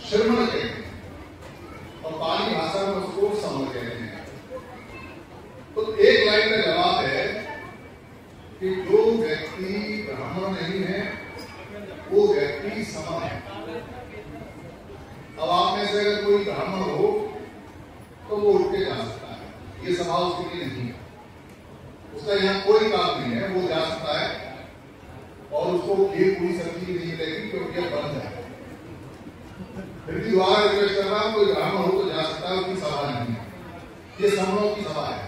श्रमण कहते हैं और पाली भाषा में उसको समण कहते हैं। तो एक लाइन का जवाब है कि जो व्यक्ति ब्राह्मण नहीं है वो व्यक्ति समण है। अब आपने उसको खीर पूरी सब्जी नहीं मिलेगी क्योंकि यह बंद है। फिर भी दुआ रिक्वेस्ट कर रहा हूं, कोई ब्राह्मण हो तो जा सकता है, उसकी सभा नहीं है, ये समनों की सभा है।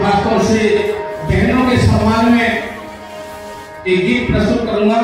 खासतौर से बहनों के सम्मान में एक गीत प्रस्तुत करूंगा।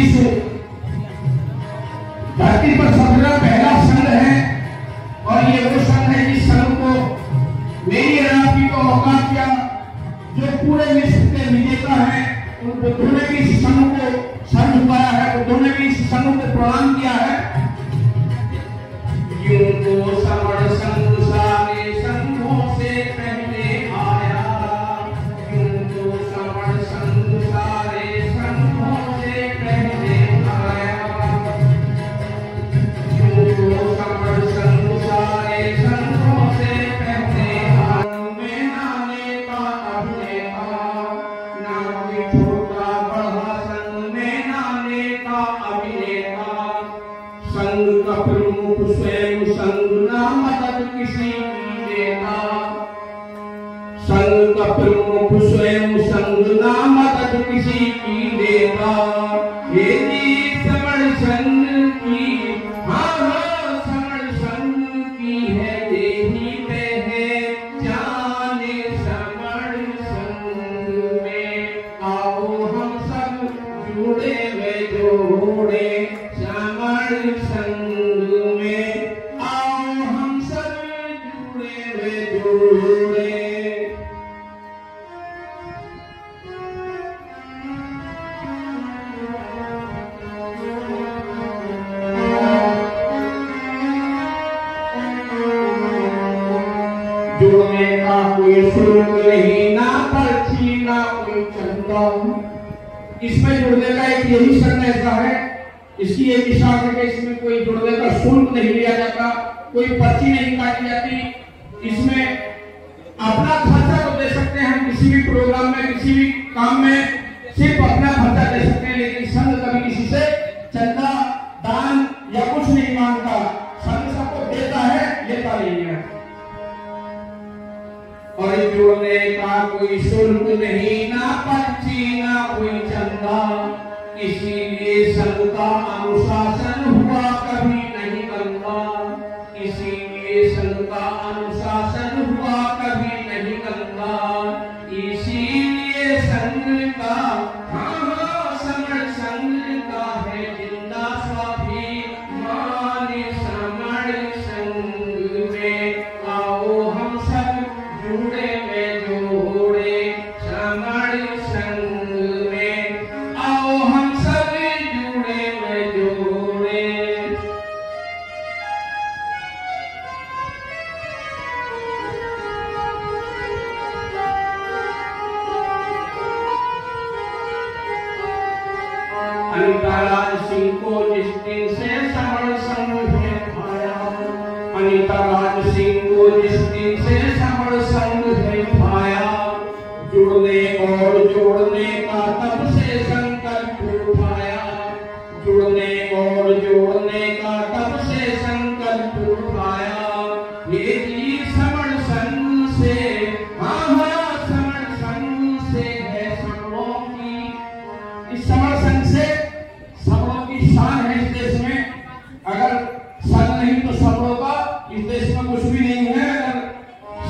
इस धरती पर सबसे पहला संघ है और ये वो संघ है जिस संघ को मेरी राष्ट्र को मौका किया, जो पूरे विश्व के विजेता है, उन बुद्धों ने भी इस संघ को सर झुकाया है, बुद्धों ने भी इस संघ को प्रणाम किया है। युगो समर संघ सारे संघों से पहले आया, युगो समर संघ सारे संघों से पहले आया, युगो समर संघ सारे संघों से पहले आया। में नाने का अभिनेता, ना कोई छोटा बड़ा, संघ में नाने का अभिनेता, संघ का प्रमुख स्वयं संघ ना मदद किसी की देता, संघ का प्रमुख स्वयं संघ ना मदद किसी की देता। ये जी समर संघ की, हाँ समर संघ की है देही में जाने, समर संघ में आओ हम सब जुड़े वे जोड़े, समर संघ में आओ हम सब जुड़े वे जोड़े। जुड़ने का कोई शुल्क नहीं, ना पर्ची ना कोई चंदा। इसमें जुड़ने का एक यही संघ ऐसा है, इसकी एक विशाख है कि इसमें कोई जुड़ने का शुल्क नहीं लिया जाता, कोई पर्ची नहीं काटी जाती। इसमें अपना खर्चा तो दे सकते हैं हम, किसी भी प्रोग्राम में किसी भी काम में सिर्फ अपना खर्चा दे सकते हैं, लेकिन संघ कभी किसी से चंदा दान या कुछ नहीं मांगता। संघ सबको देता है, लेता नहीं है। और जुड़ने का कोई शुल्क नहीं, ना पर्ची ना कोई चंदा, इसीलिए संघ का अनुशासन हुआ कभी नहीं गंदा। इसीलिए संघ का अनुशासन हुआ कभी नहीं गंदा। इसीलिए संघ का समर संघ का है जिंदा स्वाभिमान। समर संघ में आओ हम सब जुड़े में जोड़े, समर संघ में आओ हम सब जुड़े में जोड़े। अनिता राज सिंह को जिस दिन से समर संघ ने पाया, अनिता राज सिंह को जिस दिन से समर संघ ने पाया, जुड़ने और जोड़ने का तब से संकल्प उठाया। जुड़ने और जोड़ने का तब से संकल्प उठाया। ये जी समर संघ से, समर संघ से है सबलों की, इस समर संघ से सबलों की शान है इस देश में। अगर संघ नहीं तो सबलों का इस देश में कुछ भी नहीं है। अगर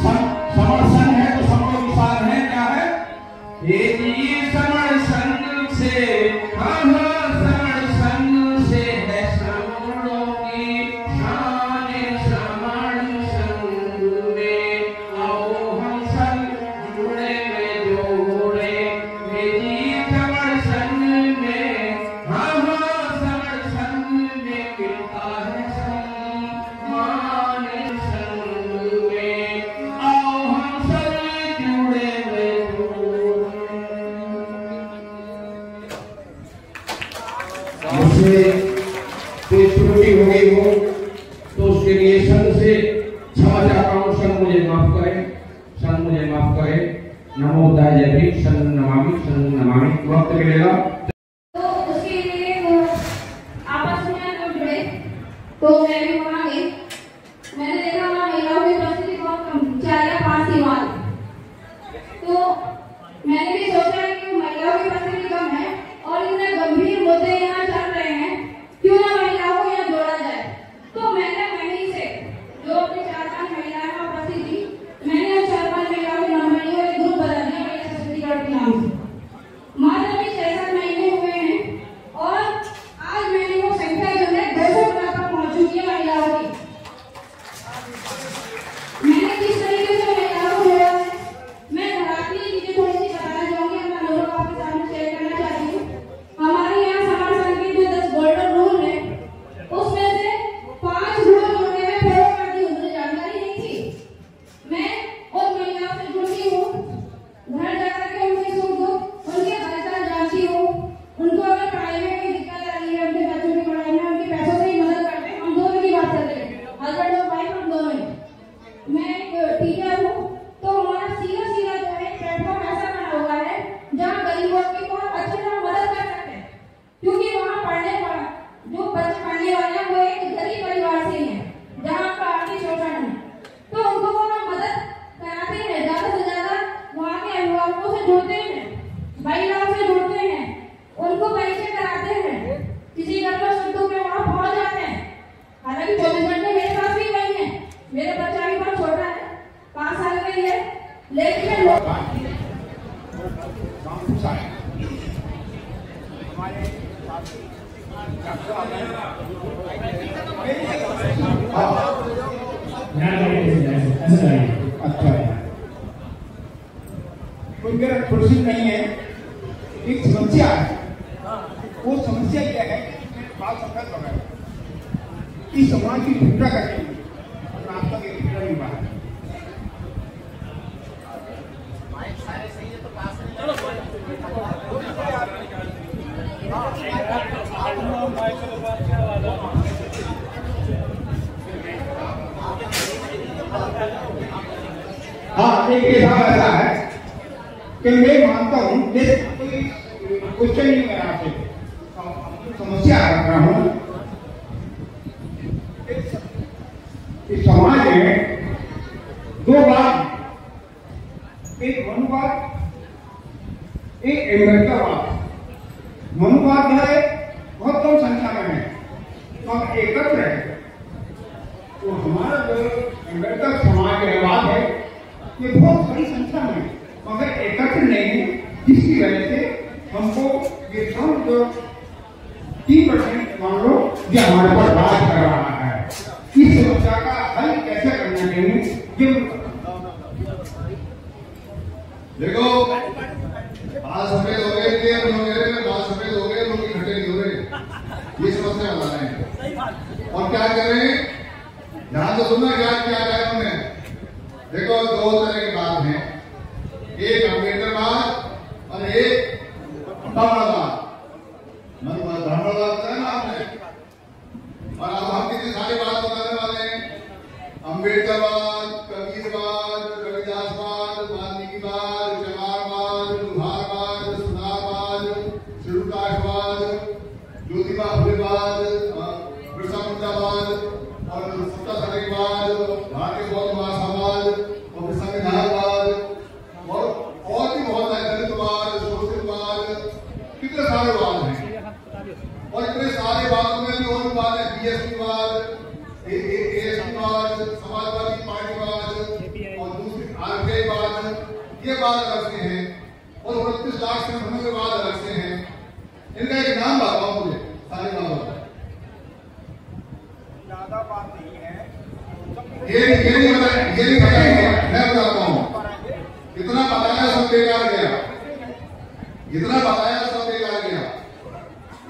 समर संघ है तो सबलों की शान है। क्या है ये जी समर संघ से, समर संघ से है सबलों की शान। समर संघ में आओ हम सब जुड़े में जोड़े, ये जी समर संघ में, समर संघ में मिलता है सम्मान। संघ में आओ हम सब जुड़े में जोड़े। मुझसे कोई त्रुटि हो गई हो तो उसके लिए संघ से क्षमा चाहता हूँ। संघ मुझे माफ करे, संघ मुझे माफ करे। नमो बुद्धाय जय भीम। संघ नमामि, संघ नमामि। वक्त मिलेगा तो उसके लिए वो आपस में जुड़े, तो मैं भी वहाँ गई। मैंने देखा वहाँ महिलाओं की उपस्थिति बहुत कम, 4 या 5 ही वहाँ। तो मैंने भी सोचा कि महिलाओं की उपस्थिति कम है और इतने गंभीर मुद्दे यहाँ चल रहे हैं, क्यों ना महिलाओं को यहाँ जोड़ा जाए। तो मैंने वहीं से जो अपनी 4-5 महिलाएं वहाँ उपस्थित थी, मैंने उन 4-5 महिलाओं के नाम लिए और एक ग्रुप बना दिया महिला सशक्तिकरण के नाम से। मात्र अभी 6-7 महीने हुए हैं और आज मैंने वो संख्या जो है 200 तक पहुंच चुकी है महिलाओं की। मैंने किस तरीके से महिलाओं को जोड़ा है, मैं घराती चीजें थोड़ी सी बताना चाहूंगी, अपना अनुभव आपके सामने शेयर करना चाहती हूँ। हमारे यहाँ समर संघ के जो 10 गोल्डन रूल है, उसमें से 5 रूल जोड़ने में फॉलो कर दी, मुझे जानकारी नहीं थी। मैं उन महिलाओं से जुड़ी हूँ, घर जाकर के उनके सुख दुख, उनके हालचाल जानती हूँ। उनको अगर पढ़ाई में कोई दिक्कत आ रही है, उनके बच्चों की पढ़ाई में, उनके पैसों से ही मदद करते हैं। हम दोनों की बात करते हैं, हस्बैंड और वाइफ, हम दोनों ही। मैं एक टीचर हूँ, तो हमारा सीधा जो है प्लेटफॉर्म ऐसा बना हुआ है जहाँ गरीबों की बहुत अच्छी तरह मदद कर सकते हैं, क्योंकि वहाँ पढ़ने वाला जो बच्चे पढ़ने वाले हैं वो एक गरीब परिवार से ही है, जहाँ का आर्थिक शोषण है। तो उनको वो मदद कराते हैं, ज्यादा से ज्यादा वहाँ के अभिभावकों से जुड़ते हैं, महिलाओं से जुड़ते हैं, उनको परिचय कराते हैं, किसी घर में सुख दुख में वहाँ पहुँच जाते हैं। हालांकि 24 घंटे मेरे पास भी वही है, मेरा बच्चा भी बहुत छोटा है, 5 साल का ही है, लेकिन अच्छा कोई मेरा कुर्सी नहीं है, एक समस्या है। वो समस्या यह है कि बाल संकट वगैरह इस समाज की भूमिका करती है, आपका नहीं हुआ है। देखिए साहब ऐसा है कि मैं मानता हूँ कोई क्वेश्चन नहीं मेरा आपसे, समस्या रख रहा हूँ। इस समाज में दो बात, एक मनुवाद, एक एम्बेडकरवाद। मनुवाद है बहुत कम संख्या में है, तो हम एकत्र है। तो हमारा जो अम्बेडकर समाज रहवाद है ये बहुत बड़ी संख्या में, मगर एकत्र नहीं, जिसकी वजह से हमको ये कम जो 3% मान लो ये हमारे पर राज कर रहा है। इस समस्या का हल कैसे करना चाहिए ये देखो, बाल सफेद हो गए, बाल सफेद हो गए, लोग इकट्ठे नहीं हो रहे, ये समस्या बता रहे हैं। और क्या करें, ध्यान से सुनना क्या क्या है उन्होंने। देखो, दो तरह की बात है, एक अम्बेडकरवाद और एक ब्राह्मणवाद। ब्राह्मणवाद है ना आपने, और अब हम कितनी सारी बात बताने वाले हैं। अम्बेडकरवाद, कबीरवाद, रविदासवाद, वाल्मीकिवाद, जवाहरवाद, लोहारवाद, सुधारवाद, शिरुकाशवाद, ज्योतिबा फुलेवाद, बिरसा मुंडावाद और सत्ता सदैवाद, भारतीय बौद्ध महासमाज और संविधानवाद और भी बहुत है, दलितवाद, शोषितवाद, कितने सारे वाद हैं। और इतने सारे वादों में भी और वाद है, बीएसपीवाद, एएसपीवाद, समाजवादी पार्टीवाद और दूसरी आरपीआईवाद, ये वाद अलग से हैं। और 29 लाख संगठनों के वाद अलग से हैं। इनका एक नाम बताओ मुझे, सारे नाम बताओ। ज्यादा बात नहीं है, ये नहीं बताया, मैं बताता हूँ। इतना बताया सब बेकार गया, इतना बताया सब बेकार गया।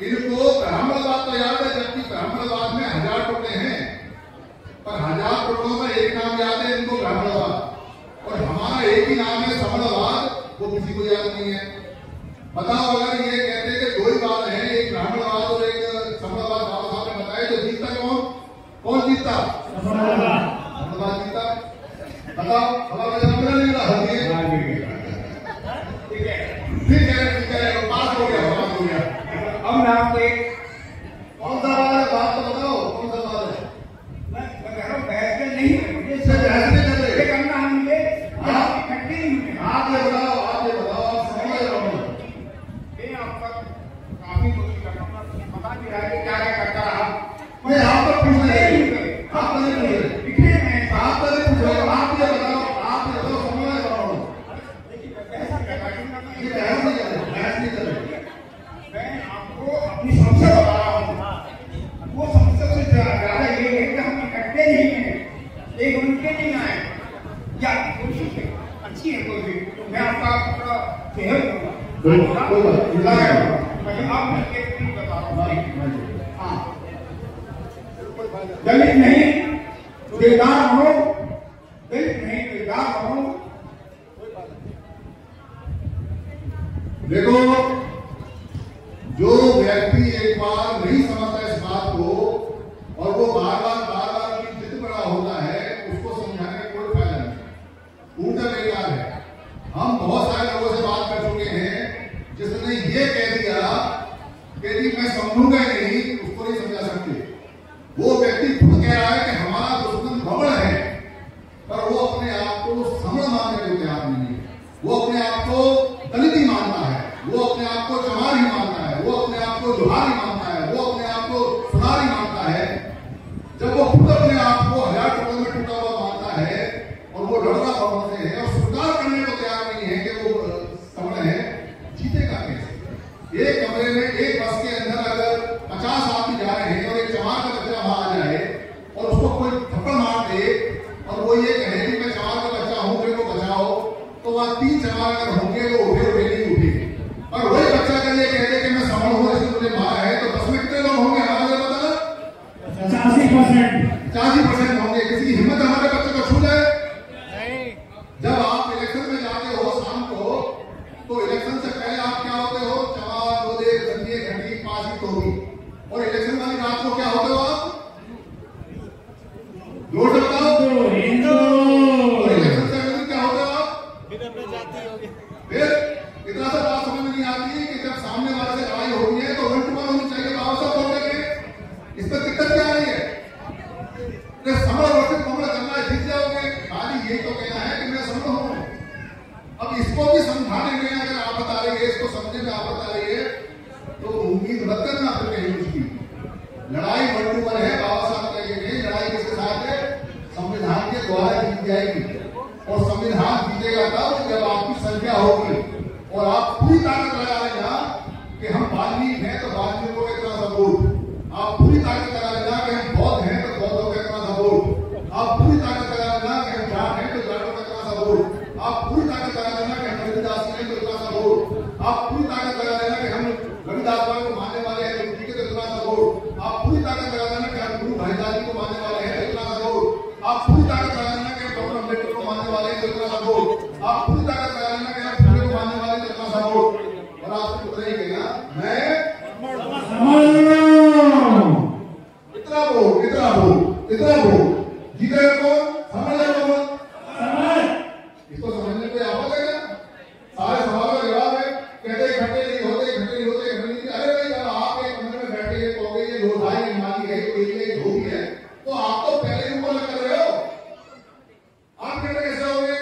इनको ब्राह्मणवाद तो याद है, जबकि ब्राह्मणवाद में 1000 टुकड़े हैं, पर 1000 टुकड़ों में एक नाम याद है इनको, ब्राह्मणवाद। और हमारा एक ही नाम है समणवाद, वो किसी को याद नहीं है। बताओ, अगर ये कहते कि दो ही बात है, एक ब्राह्मणवाद और एक समणवाद, बाबा साहब ने बताया, तो जीतता कौन जीतता? समणवाद जीतता। बताओ, हमारा जन्म नहीं मिला, ठीक है, पास हो गया। अब मैं आपको एक कौन सा बात है, बात तो बताओ, कौन सा बात है? मैं कह रहा हूँ बहस में नहीं है, बहस नहीं कर रहे, करना हम ये इकट्ठे ही हुए। आप ये बताओ, आप समझ रहा हूँ। मैं आपका काफी कोशिश कर रहा हूँ, पता नहीं रहा है क्या क्या करता रहा। मैं आप तो पूछ रहे हैं, आप तो नहीं पूछ रहे, लिखने में आप तो नहीं पूछ रहे, आप ये बताओ, समझ रहा हूँ। ये बहस नहीं कर रहे, मैं आपको अपनी समस्या बता रहा हूँ। वो समस्या से ज्यादा ये है कि हम इकट्ठे नहीं हैं, एक उनके नहीं आए, या कोशिश है अच्छी है कोशिश, तो मैं आपका पूरा सहयोग करूँगा। आप मैं बता रहा हूँ, हाँ, दलित नहीं बेदार बनो, दलित नहीं बेदार बनो। देखो, जो व्यक्ति एक बार नहीं समझता इस बात को और वो बार बार की जिद बड़ा होता है, उसको समझाने का कोई फायदा नहीं, पूर्ण बेकार है। हम बहुत सारे लोगों से बात कर चुके हैं, जिसने ये कह दिया कि जी मैं समझूंगा नहीं, उसको नहीं समझा सकते। वो व्यक्ति खुद कह रहा है कि हमारा दुश्मन ब्राह्मण है, पर वो अपने आप को समझ मानने को तैयार नहीं है। वो अपने आप को दलित ही मानता है, वो अपने आप को चमार ही मानता है, वो अपने आप को लोहार ही मानता है, वो अपने आप को सुनार ही मानता है। जब वो खुद अपने आप को 1000 टुकड़ों में टूटा हुआ मानता है और वो लड़ना ब्राह्मण से है और स्वीकार करने को तैयार नहीं है कि वो समण है, जीतेगा कैसे? एक कमरे में, एक बस के अंदर अगर 50 आदमी जा रहे हैं और एक चमार का बच्चा वहां आ जाए और उसको कोई थप्पड़ मार दे और वो ये कहे कि मैं चमार का बच्चा हूं, मेरे को बचाओ, तो वहां 3 चमार अगर होंगे तो उठे नहीं उठे। और वही बच्चा अगर ये कह दे कि मैं समण हूं, इसलिए मुझे मारा है, तो बस में कितने लोग होंगे? हमारे पता 85% होंगे। किसी की हिम्मत हमारे बच्चे को छू जाए? जब आप इलेक्शन में जाते हो शाम को, तो इलेक्शन से पहले आप क्या होते हो? चमार, लोधे, गंदी, घंटी, पासी, टोपी। और इलेक्शन वाली रात को क्या होते हो आप? जोर से बताओ। द्वारा जीत जाएगी और संविधान जीतेगा तब जब आपकी संख्या होगी और आप पूरी ताकत लगा लेना कि हम वाल्मीकि हैं तो वाल्मीकियों का इतना सपोर्ट, आप पूरी ताकत लगा लेना कि हम बौद्ध हैं तो बौद्धों का इतना सपोर्ट, आप पूरी ताकत लगा लेना कि हम जाट हैं तो जाटों का इतना सपोर्ट, आप पूरी ताकत लगा लेना कि हम रविदास हैं तो इतना सपोर्ट, आप पूरी ताकत लगा लेना कि हम रविदास को मानने वाले हैं तो ठीक है तो इतना सपोर्ट, आप पूरी ताकत लगा लेना कि हम गुरु भाईदास जी को मानने वाले हैं तो इतना सपोर्ट, आप पूरी ताकत लगा लेना कि हम डॉक्टर अम्बेडकर को मानने वाले हैं तो इतना सपोर्ट, आप पूरी ताकत लगा लेना कि हम फुले को मानने वाले हैं तो इतना सपोर्ट। और आपको बताइएगा मैं इतना बोल जीते को समझ लो इसको समझने कोई आपस है क्या? सारे सवालों का जवाब है कहते इकट्ठे नहीं होते अरे भाई जब आप एक कमरे में बैठे ये कहोगे ये लोधाई है माली है कोई धोबी है तो आप तो पहले ही ऊपर कर रहे हो, आप कहते कैसे होंगे?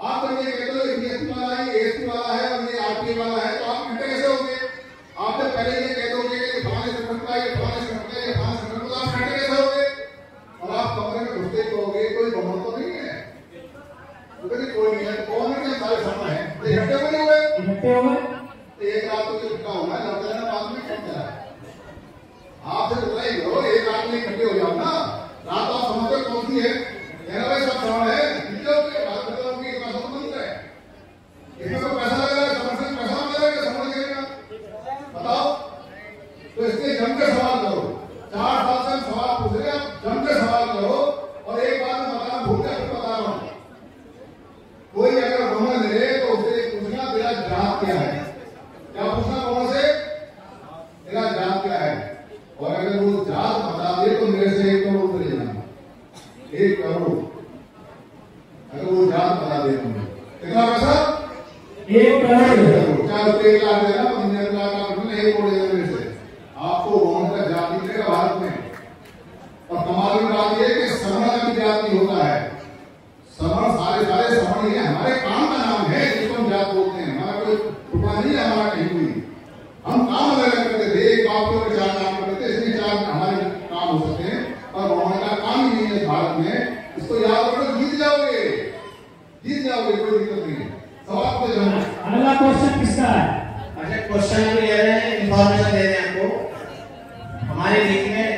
आप जब ये कहते हो बीएससी वाला है एएससी वाला है और ये आरटीए वाला है तो आप कहते कैसे होंगे? आप जब पहले ये कहते होंगे कि फलाने संगठन का ये फलाने संगठन का ये फलाने संगठन का आप कहते कैसे होंगे? और आप कमरे में घुसते कहोगे कोई बहुमत तो नहीं है, तो कहते कोई नहीं है, कौन है कि सारे सामने हैं तो इकट्ठे हुए नहीं हुए तो एक रात तो इकट्ठा होना है लड़का लेना बाद में कम करा आपसे बताइए करो एक रात में इकट्ठे हो जाओ ना, रात आप समझते कौन सी है? कहना भाई सब श्रवण है बात बताओ कि इतना सब मंत्र है, इसमें तो पैसा लगेगा, समझ से पैसा मिलेगा, समझ लगेगा बताओ। तो इसलिए जम के सवाल करो, 4 साल से हम सवाल पूछ रहे हैं, जम के सवाल करो और एक बात मैं बताना भूल गया फिर बता रहा हूँ, कोई अगर भ्रमण ले तो उसे पूछना तेरा जात क्या है, क्या पूछना कौन से तेरा जात क्या है, और अगर वो जात बता दे तो मेरे से 1 करोड़ ले जाना, 1 करोड़ अगर वो जात बता दे तुम्हें कितना पैसा 1 करोड़, चाहे उसको 1 लाख देना 1 लाख 1 करोड़ देना मेरे से, आपको वहां का जात निकलेगा भारत में। और कमाल की बात यह कि श्रवण का भी जात नहीं होता है, श्रवण सारे श्रवण ही है, हमारे काम का नाम है जिसको हम जात बोलते हैं, हमारा कोई टुकड़ा नहीं है हमारा कहीं कोई, हम काम अलग करते थे, एक बाप के 4 काम करते थे, इसलिए 4 हमारे काम हो सकते हैं और वहां का काम ही नहीं है भारत में, इसको याद करो जीत जाओगे कोई दिक्कत नहीं है। सवाल को जवाब अगला क्वेश्चन किसका है? अच्छा क्वेश्चन भी ले रहे हैं, इंफॉर्मेशन दे रहे हैं आपको हमारे बीच में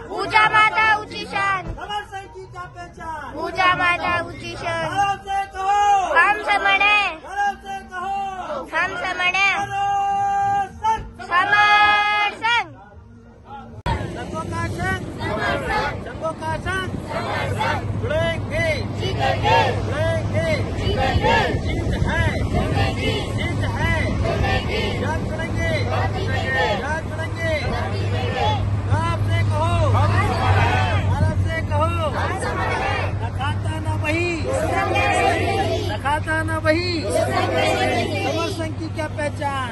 पूजा माता ऊंची शान, पूजा माता ऊंची शान, हम समण है, हम समण है, समर संघ। संघों का संघ, संघों का संघ, जुड़ेंगे, जुड़ेंगे, जीत है, जीत है, याद करेंगे, याद करेंगे, भारत से कहो, भारत से कहो, न खाता न वही, न खाता न वही, समर संघ की क्या पहचान,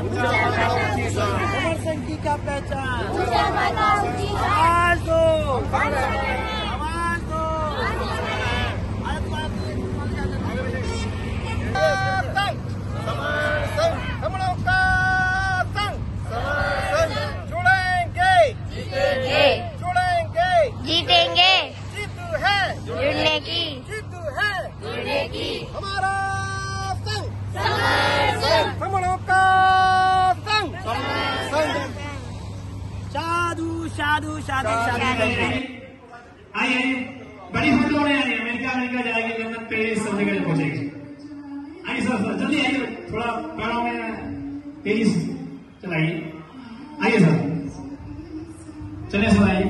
समर संघ की क्या पहचान, आवाज दो, आवाज दो, समरों का संघ, जुड़ेंगे, जुड़ेंगे, जीतेंगे, जीत है जुड़ने की, जीत है जुड़ने की, हमारा संघ, समरों का संघ, साधु साधु साधु साधु। आइए बड़ी फोटो में आइए, अमेरिका अमेरिका जाएगी, लंदन पेरिस सब जगह पहुंचेगी। आइए सर जल्दी आइए, थोड़ा पैरों में पेरिस चलाइए। आइए सर, चलिए सर आइए।